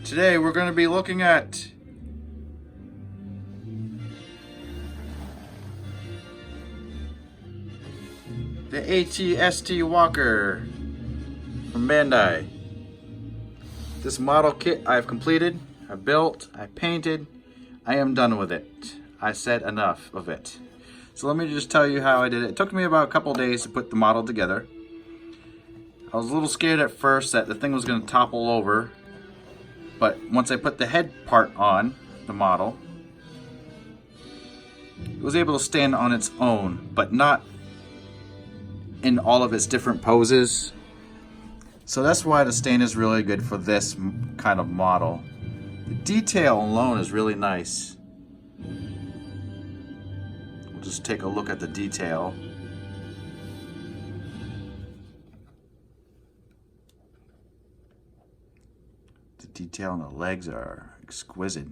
Today we're going to be looking at the ATST Walker from Bandai. This model kit I've completed, I built, I painted, I am done with it. I said enough of it. So let me just tell you how I did it. It took me about a couple days to put the model together. I was a little scared at first that the thing was going to topple over, but once I put the head part on the model, it was able to stand on its own, but not in all of its different poses. So that's why the stand is really good for this kind of model. The detail alone is really nice. We'll just take a look at the detail. The detail on the legs are exquisite.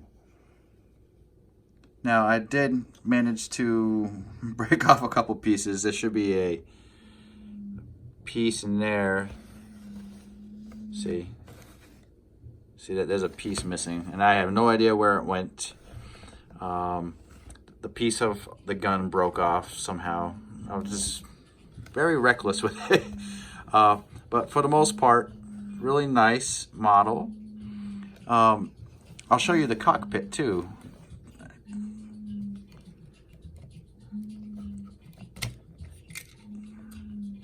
Now I did manage to break off a couple pieces. There should be a piece in there. See that there's a piece missing, and I have no idea where it went. The piece of the gun broke off somehow. I was just very reckless with it. But for the most part, really nice model. I'll show you the cockpit too.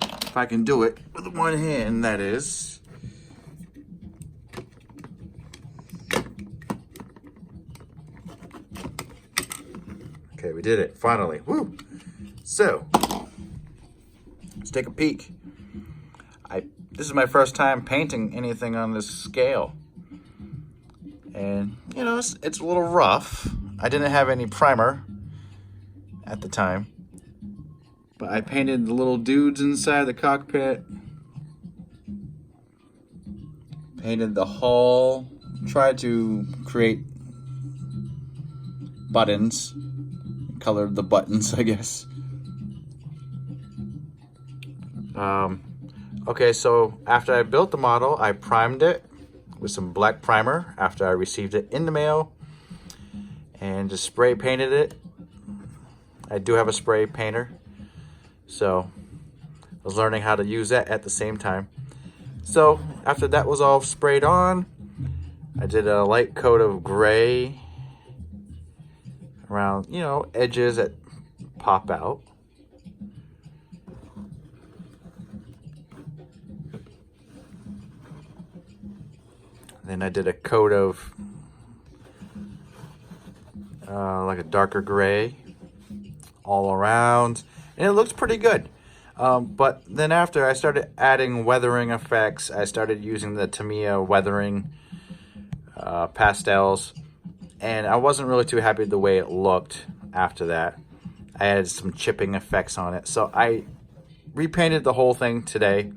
If I can do it with one hand, that is. Okay, we did it, finally. Woo! So, let's take a peek. This is my first time painting anything on this scale. And, you know, it's a little rough. I didn't have any primer at the time. But I painted the little dudes inside the cockpit. Painted the hull. Tried to create buttons. Colored the buttons, I guess. Okay, so after I built the model, I primed it with some black primer after I received it in the mail, and just spray painted it. I do have a spray painter, so I was learning how to use that at the same time. So after that was all sprayed on, I did a light coat of gray around, you know, edges that pop out. Then I did a coat of like a darker gray all around, and it looks pretty good. But then after I started adding weathering effects, I started using the Tamiya weathering pastels, and I wasn't really too happy with the way it looked after that. I added some chipping effects on it, so I repainted the whole thing today,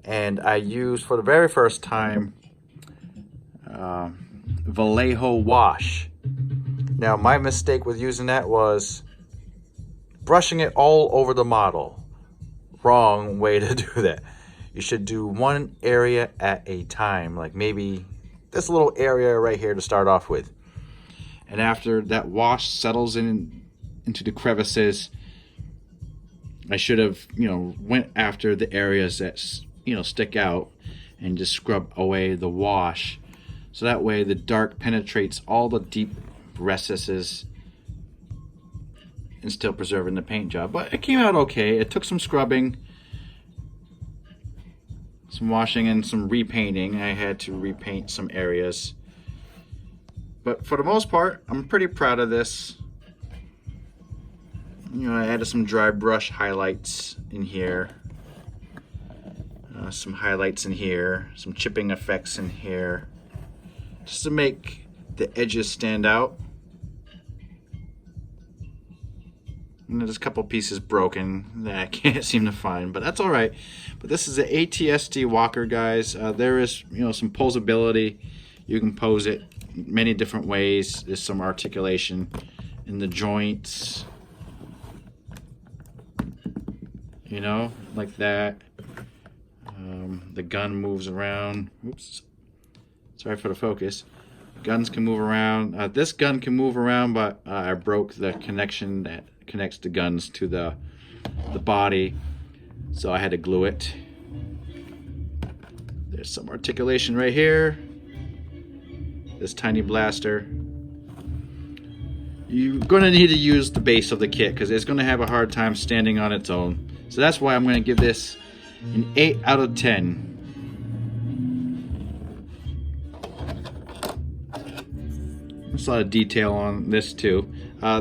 and I used for the very first time Vallejo wash. Now my mistake with using that was brushing it all over the model. Wrong way to do that. You should do one area at a time, like maybe this little area right here to start off with. And after that wash settles into the crevices, I should have, you know, went after the areas that, you know, stick out and just scrub away the wash. So that way the dark penetrates all the deep recesses and still preserving the paint job. But it came out okay. It took some scrubbing, some washing, and some repainting. I had to repaint some areas. But for the most part, I'm pretty proud of this. You know, I added some dry brush highlights in here. Some highlights in here. Some chipping effects in here. Just to make the edges stand out. And there's a couple pieces broken that I can't seem to find, but that's all right. But this is an ATST Walker, guys. There is, you know, some posability. You can pose it many different ways. There's some articulation in the joints, you know, like that. The gun moves around. Oops. Sorry for the focus. Guns can move around. This gun can move around, but I broke the connection that connects the guns to the body, so I had to glue it. There's some articulation right here. This tiny blaster. You're going to need to use the base of the kit because it's going to have a hard time standing on its own. So that's why I'm going to give this an 8 out of 10. There's a lot of detail on this too.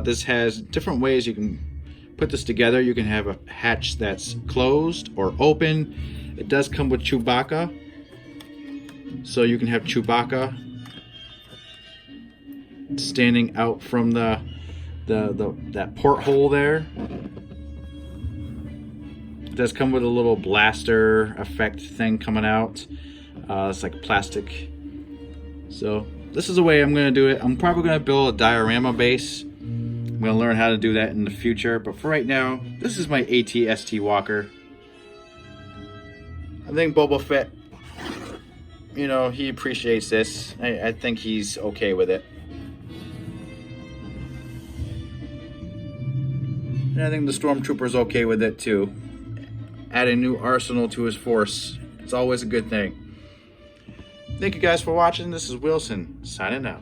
This has different ways you can put this together. You can have a hatch that's closed or open. It does come with Chewbacca, so you can have Chewbacca standing out from that porthole there. It does come with a little blaster effect thing coming out. It's like plastic. So this is the way I'm going to do it. I'm probably going to build a diorama base. I'm going to learn how to do that in the future. But for right now, this is my AT-ST walker. I think Boba Fett, you know, he appreciates this. I think he's okay with it. And I think the Stormtrooper's okay with it too. Add a new arsenal to his force. It's always a good thing. Thank you guys for watching. This is Wilson, signing out.